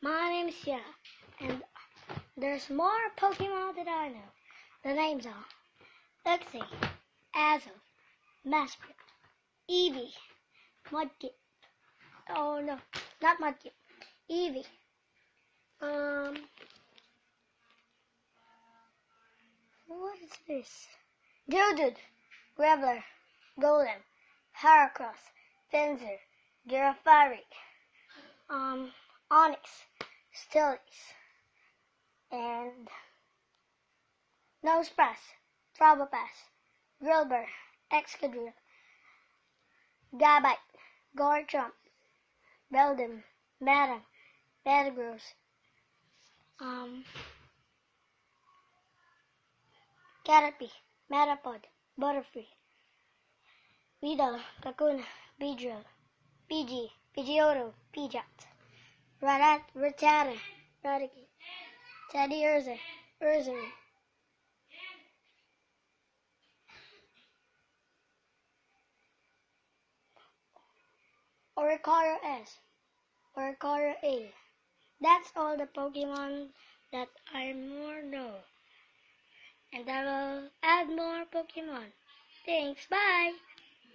My name is Sia, and there's more Pokemon that I know. The names are Uxie, Azul, Masprit, Eevee, Mudkip. Oh no, not Mudkip. Eevee. What is this? Geodude, Graveler, Golem, Heracross, Fencer, Girafari, Onyx, Steelix, and Nosepass, Probopass, Grillbur, Excadrill, Gabite, Garchomp, Beldum, Madam, Metagross, Caterpie, Metapod, Butterfree, Weedle, Kakuna, Beedrill, PG, Pidgeotto, Pidgeot, Rattata, Raticate, Teddiursa, Ursary, Oricorio S, Oricorio A. That's all the Pokemon that I more know. And I will add more Pokemon. Thanks, bye!